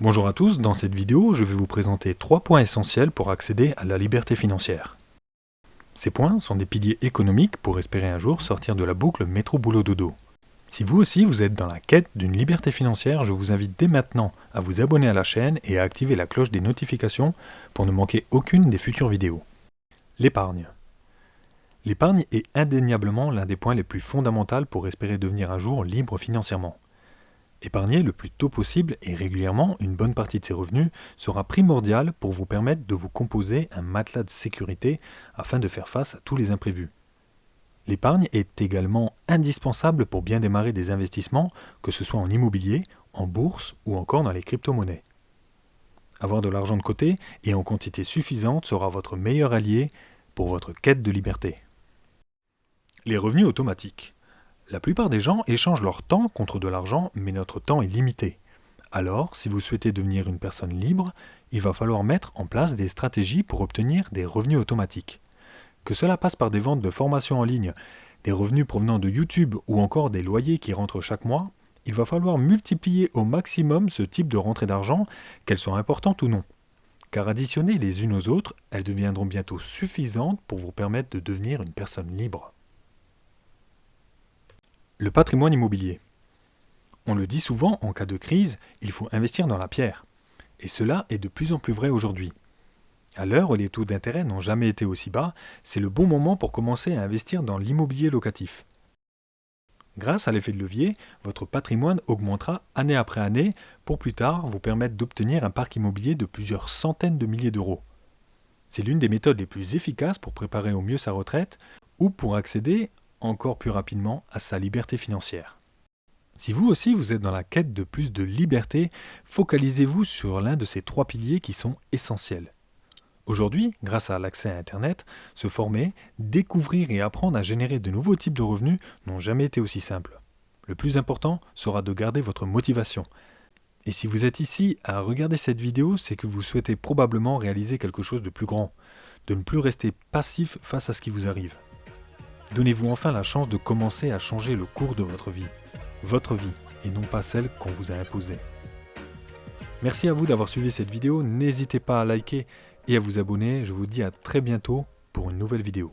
Bonjour à tous, dans cette vidéo, je vais vous présenter 3 points essentiels pour accéder à la liberté financière. Ces points sont des piliers économiques pour espérer un jour sortir de la boucle métro-boulot-dodo. Si vous aussi vous êtes dans la quête d'une liberté financière, je vous invite dès maintenant à vous abonner à la chaîne et à activer la cloche des notifications pour ne manquer aucune des futures vidéos. L'épargne. L'épargne est indéniablement l'un des points les plus fondamentaux pour espérer devenir un jour libre financièrement. Épargner le plus tôt possible et régulièrement une bonne partie de ses revenus sera primordial pour vous permettre de vous composer un matelas de sécurité afin de faire face à tous les imprévus. L'épargne est également indispensable pour bien démarrer des investissements, que ce soit en immobilier, en bourse ou encore dans les crypto-monnaies. Avoir de l'argent de côté et en quantité suffisante sera votre meilleur allié pour votre quête de liberté. Les revenus automatiques. La plupart des gens échangent leur temps contre de l'argent, mais notre temps est limité. Alors, si vous souhaitez devenir une personne libre, il va falloir mettre en place des stratégies pour obtenir des revenus automatiques. Que cela passe par des ventes de formations en ligne, des revenus provenant de YouTube ou encore des loyers qui rentrent chaque mois, il va falloir multiplier au maximum ce type de rentrées d'argent, qu'elles soient importantes ou non. Car additionnées les unes aux autres, elles deviendront bientôt suffisantes pour vous permettre de devenir une personne libre. Le patrimoine immobilier. On le dit souvent, en cas de crise, il faut investir dans la pierre. Et cela est de plus en plus vrai aujourd'hui. À l'heure où les taux d'intérêt n'ont jamais été aussi bas, c'est le bon moment pour commencer à investir dans l'immobilier locatif. Grâce à l'effet de levier, votre patrimoine augmentera année après année pour plus tard vous permettre d'obtenir un parc immobilier de plusieurs centaines de milliers d'euros. C'est l'une des méthodes les plus efficaces pour préparer au mieux sa retraite ou pour accéder encore plus rapidement à sa liberté financière. Si vous aussi vous êtes dans la quête de plus de liberté, focalisez-vous sur l'un de ces 3 piliers qui sont essentiels. Aujourd'hui, grâce à l'accès à Internet, se former, découvrir et apprendre à générer de nouveaux types de revenus n'ont jamais été aussi simples. Le plus important sera de garder votre motivation. Et si vous êtes ici à regarder cette vidéo, c'est que vous souhaitez probablement réaliser quelque chose de plus grand, de ne plus rester passif face à ce qui vous arrive. Donnez-vous enfin la chance de commencer à changer le cours de votre vie, et non pas celle qu'on vous a imposée. Merci à vous d'avoir suivi cette vidéo, n'hésitez pas à liker et à vous abonner, je vous dis à très bientôt pour une nouvelle vidéo.